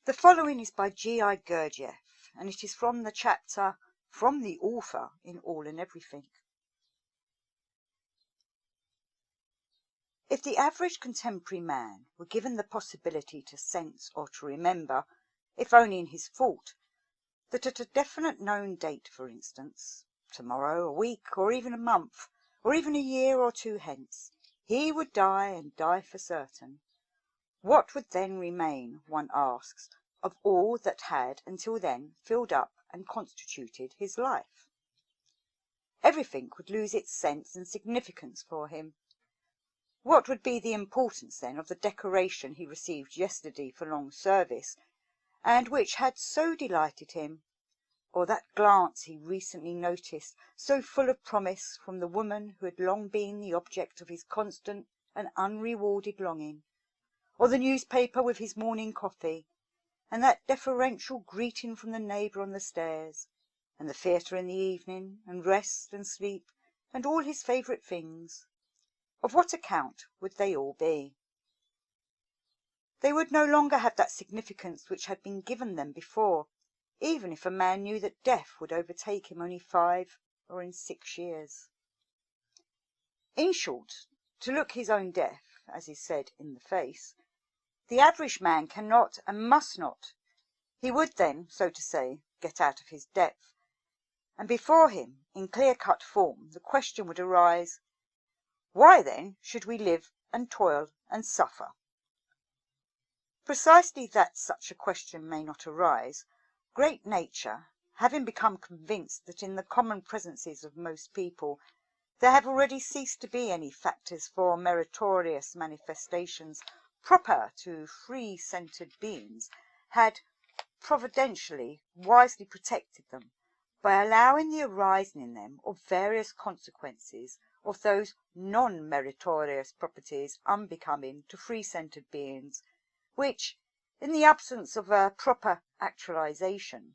The following is by G.I. Gurdjieff, and it is from the chapter From the Author in All and Everything. If the average contemporary man were given the possibility to sense or to remember, if only in his thought, that at a definite known date, for instance, tomorrow, a week, or even a month, or even a year or two hence, he would die and die for certain, what would then remain, one asks, of all that had until then filled up and constituted his life? Everything would lose its sense and significance for him. What would be the importance then of the decoration he received yesterday for long service, and which had so delighted him, or that glance he recently noticed, so full of promise, from the woman who had long been the object of his constant and unrewarded longing, or the newspaper with his morning coffee, and that deferential greeting from the neighbour on the stairs, and the theatre in the evening, and rest and sleep, and all his favourite things? Of what account would they all be? They would no longer have that significance which had been given them before, even if a man knew that death would overtake him only 5 or in 6 years. In short, to look his own death, as is said, in the face, the average man cannot and must not. He would then, so to say, get out of his depth, and before him, in clear-cut form, the question would arise, why then should we live and toil and suffer? Precisely that such a question may not arise, great nature, having become convinced that in the common presences of most people there have already ceased to be any factors for meritorious manifestations proper to free-centred beings, had providentially wisely protected them by allowing the arising in them of various consequences of those non-meritorious properties unbecoming to free-centred beings, which, in the absence of a proper actualization,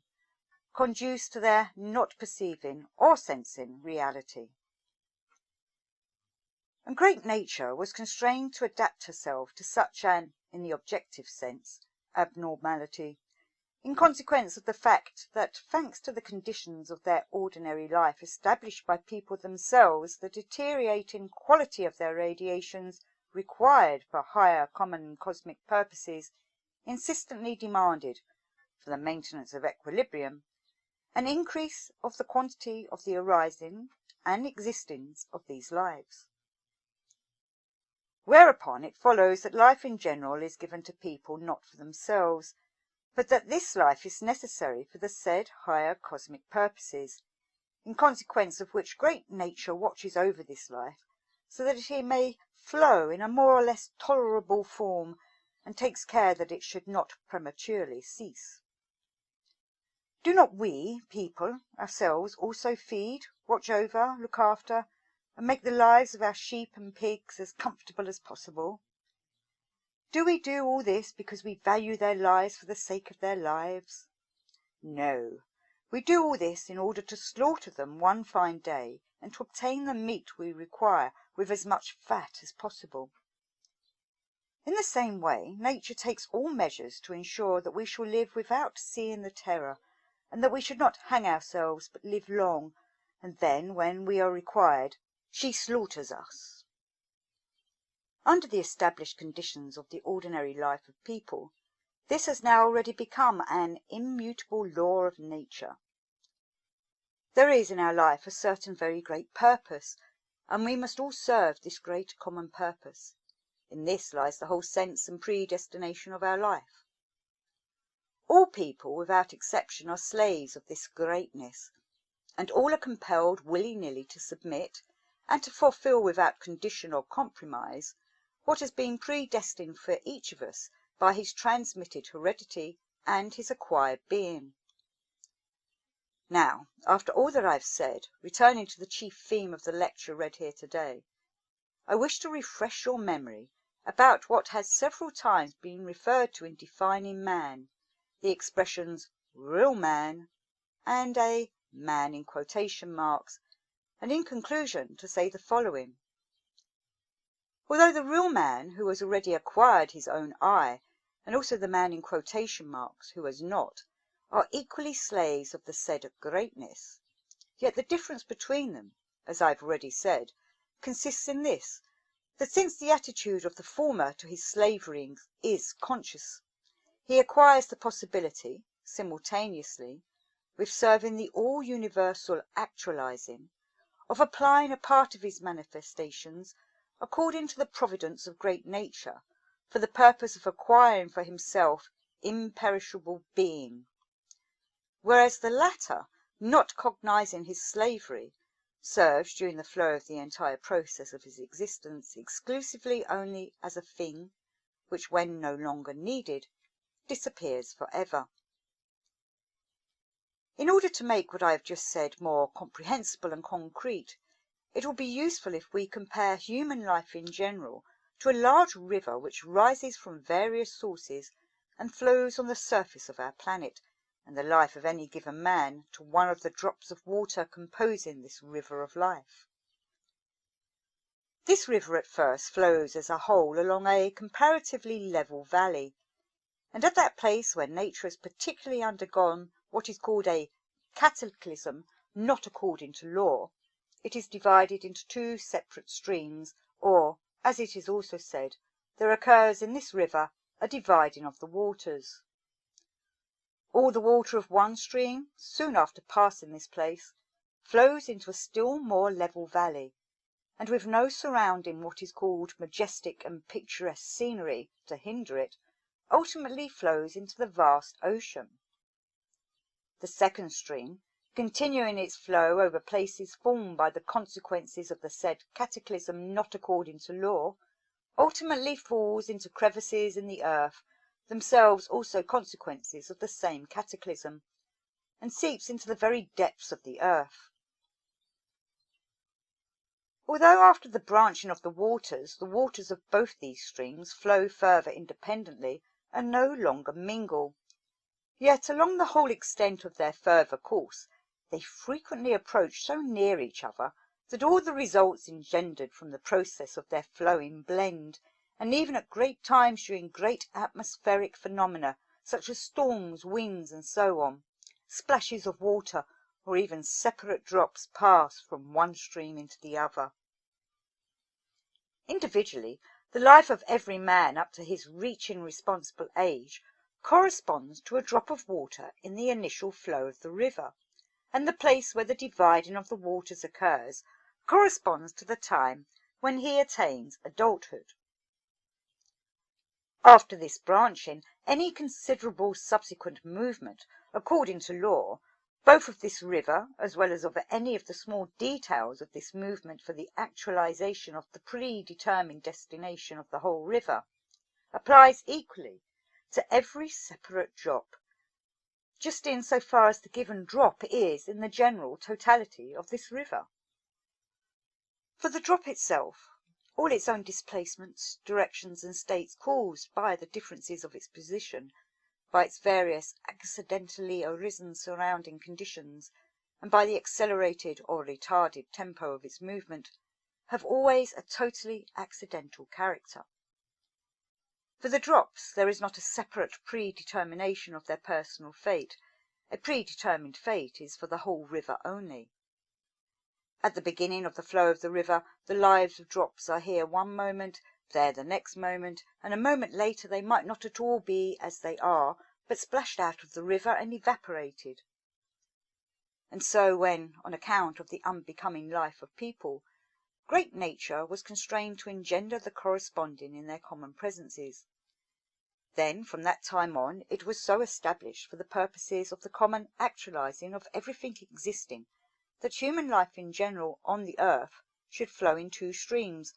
conduce to their not perceiving or sensing reality. And great nature was constrained to adapt herself to such an, in the objective sense, abnormality, in consequence of the fact that, thanks to the conditions of their ordinary life established by people themselves, the deteriorating quality of their radiations required for higher common cosmic purposes insistently demanded, for the maintenance of equilibrium, an increase of the quantity of the arising and existence of these lives. Whereupon it follows that life in general is given to people not for themselves, but that this life is necessary for the said higher cosmic purposes, in consequence of which great nature watches over this life, so that it may flow in a more or less tolerable form, and takes care that it should not prematurely cease. Do not we, people, ourselves, also feed, watch over, look after, and make the lives of our sheep and pigs as comfortable as possible? Do we do all this because we value their lives for the sake of their lives? No, we do all this in order to slaughter them one fine day, and to obtain the meat we require with as much fat as possible. In the same way, nature takes all measures to ensure that we shall live without seeing the terror, and that we should not hang ourselves but live long, and then, when we are required, she slaughters us. Under the established conditions of the ordinary life of people, this has now already become an immutable law of nature. There is in our life a certain very great purpose, and we must all serve this great common purpose. In this lies the whole sense and predestination of our life. All people, without exception, are slaves of this greatness, and all are compelled willy-nilly to submit, and to fulfil without condition or compromise, what has been predestined for each of us by his transmitted heredity and his acquired being. Now, after all that I have said, returning to the chief theme of the lecture read here today, I wish to refresh your memory about what has several times been referred to in defining man, the expressions real man and a man in quotation marks, and in conclusion to say the following. Although the real man, who has already acquired his own eye, and also the man in quotation marks who has not, are equally slaves of the said greatness. Yet the difference between them, as I have already said, consists in this, that since the attitude of the former to his slavery is conscious, he acquires the possibility, simultaneously, with serving the all-universal actualizing, of applying a part of his manifestations according to the providence of great nature, for the purpose of acquiring for himself imperishable being. Whereas the latter, not cognizing his slavery, serves during the flow of the entire process of his existence exclusively only as a thing which, when no longer needed, disappears forever. In order to make what I have just said more comprehensible and concrete, it will be useful if we compare human life in general to a large river which rises from various sources and flows on the surface of our planet, and the life of any given man to one of the drops of water composing this river of life. This river at first flows as a whole along a comparatively level valley, and at that place where nature has particularly undergone what is called a cataclysm not according to law, it is divided into two separate streams, or, as it is also said, there occurs in this river a dividing of the waters. All the water of one stream, soon after passing this place, flows into a still more level valley, and with no surrounding what is called majestic and picturesque scenery to hinder it, ultimately flows into the vast ocean. The second stream, continuing its flow over places formed by the consequences of the said cataclysm not according to law, ultimately falls into crevices in the earth, themselves also consequences of the same cataclysm, and seeps into the very depths of the earth. Although after the branching of the waters of both these streams flow further independently and no longer mingle, yet along the whole extent of their further course they frequently approach so near each other that all the results engendered from the process of their flowing blend, and even at great times during great atmospheric phenomena such as storms, winds, and so on, splashes of water or even separate drops pass from one stream into the other. Individually, the life of every man up to his reaching responsible age corresponds to a drop of water in the initial flow of the river, and the place where the dividing of the waters occurs corresponds to the time when he attains adulthood. After this branching, any considerable subsequent movement, according to law, both of this river as well as of any of the small details of this movement for the actualization of the predetermined destination of the whole river, applies equally to every separate drop, just in so far as the given drop is in the general totality of this river. For the drop itself, all its own displacements, directions, and states caused by the differences of its position, by its various accidentally arisen surrounding conditions, and by the accelerated or retarded tempo of its movement, have always a totally accidental character. For the drops there is not a separate predetermination of their personal fate. A predetermined fate is for the whole river only. At the beginning of the flow of the river, the lives of drops are here one moment, there the next moment, and a moment later they might not at all be as they are, but splashed out of the river and evaporated. And so when, on account of the unbecoming life of people, great nature was constrained to engender the corresponding in their common presences, then from that time on it was so established for the purposes of the common actualizing of everything existing, that human life in general on the earth should flow in two streams,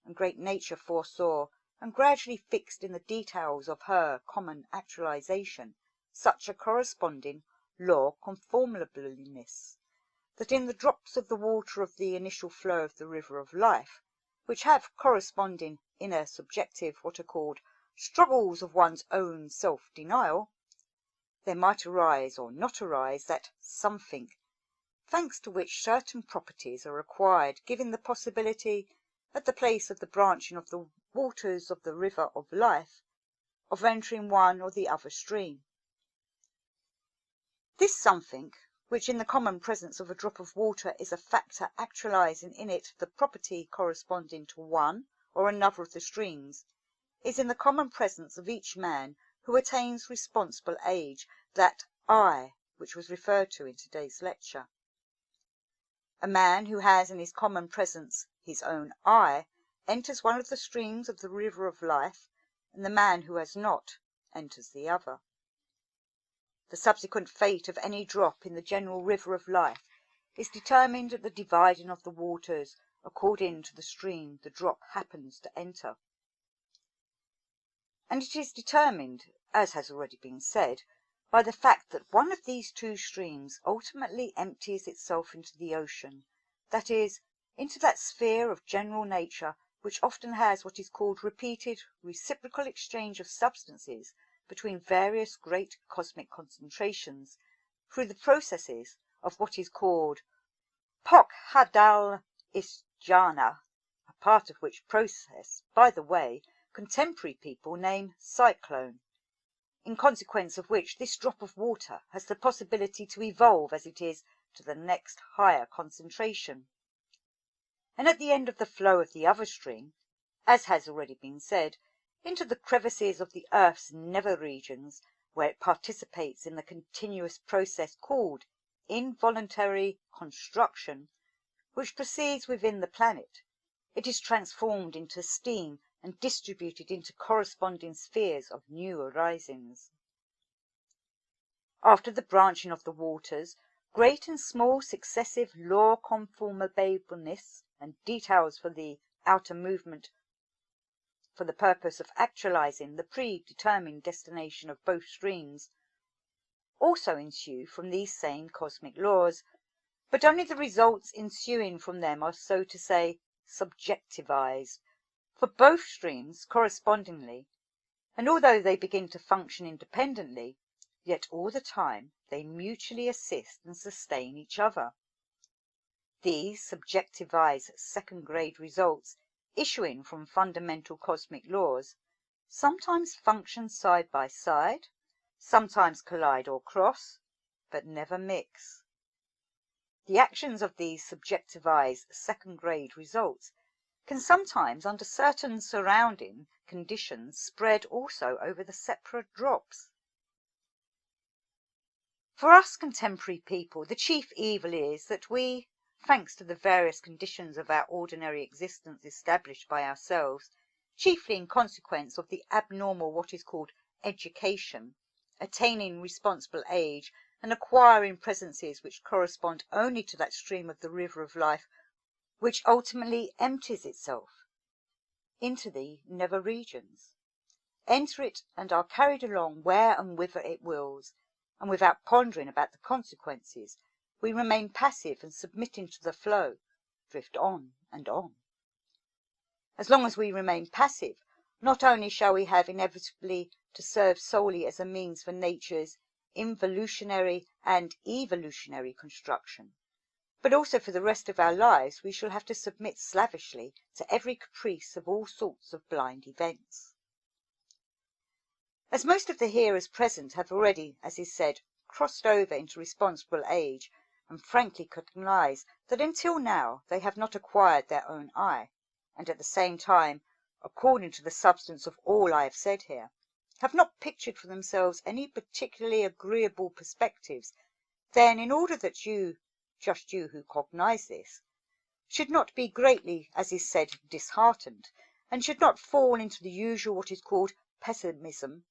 and great nature foresaw and gradually fixed in the details of her common actualization such a corresponding law conformableness, that in the drops of the water of the initial flow of the river of life, which have corresponding inner subjective what are called struggles of one's own self-denial, there might arise or not arise that something, thanks to which certain properties are acquired, giving the possibility, at the place of the branching of the waters of the river of life, of entering one or the other stream. This something, which in the common presence of a drop of water is a factor actualizing in it the property corresponding to one or another of the streams, is in the common presence of each man who attains responsible age that I which was referred to in today's lecture. A man who has in his common presence his own I enters one of the streams of the river of life, and the man who has not enters the other. The subsequent fate of any drop in the general river of life is determined at the dividing of the waters according to the stream the drop happens to enter. And it is determined, as has already been said, by the fact that one of these two streams ultimately empties itself into the ocean, that is, into that sphere of general nature which often has what is called repeated reciprocal exchange of substances between various great cosmic concentrations, through the processes of what is called Pokhadal Isjana, a part of which process, by the way, contemporary people name cyclone, in consequence of which this drop of water has the possibility to evolve as it is to the next higher concentration. And at the end of the flow of the other stream, as has already been said, into the crevices of the earth's nether regions, where it participates in the continuous process called involuntary construction, which proceeds within the planet, it is transformed into steam and distributed into corresponding spheres of new arisings. After the branching of the waters, great and small successive law conformableness and details for the outer movement for the purpose of actualizing the predetermined destination of both streams also ensue from these same cosmic laws, but only the results ensuing from them are, so to say, subjectivized for both streams correspondingly, and although they begin to function independently, yet all the time they mutually assist and sustain each other. These subjectivized second-grade results, issuing from fundamental cosmic laws, sometimes function side by side, sometimes collide or cross, but never mix. The actions of these subjectivized second-grade results can sometimes, under certain surrounding conditions, spread also over the separate drops. For us contemporary people, the chief evil is that we, thanks to the various conditions of our ordinary existence established by ourselves, chiefly in consequence of the abnormal what is called education, attaining responsible age, and acquiring presences which correspond only to that stream of the river of life which ultimately empties itself into the nether regions, enter it and are carried along where and whither it wills, and without pondering about the consequences, we remain passive and submitting to the flow, drift on and on. As long as we remain passive, not only shall we have inevitably to serve solely as a means for nature's involutionary and evolutionary construction, but also for the rest of our lives we shall have to submit slavishly to every caprice of all sorts of blind events. As most of the hearers present have already, as is said, crossed over into responsible age, and frankly recognize that until now they have not acquired their own I, and at the same time, according to the substance of all I have said here, have not pictured for themselves any particularly agreeable perspectives, then in order that you, just you who cognize this, should not be greatly, as is said, disheartened, and should not fall into the usual what is called pessimism,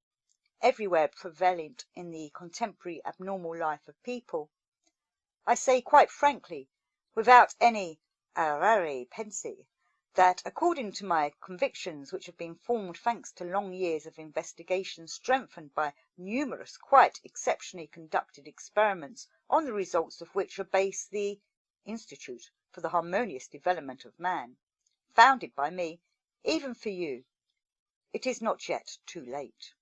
everywhere prevalent in the contemporary abnormal life of people, I say quite frankly, without any arare pensi, that according to my convictions, which have been formed thanks to long years of investigation strengthened by numerous quite exceptionally conducted experiments, on the results of which are based the Institute for the Harmonious Development of Man, founded by me, even for you, it is not yet too late.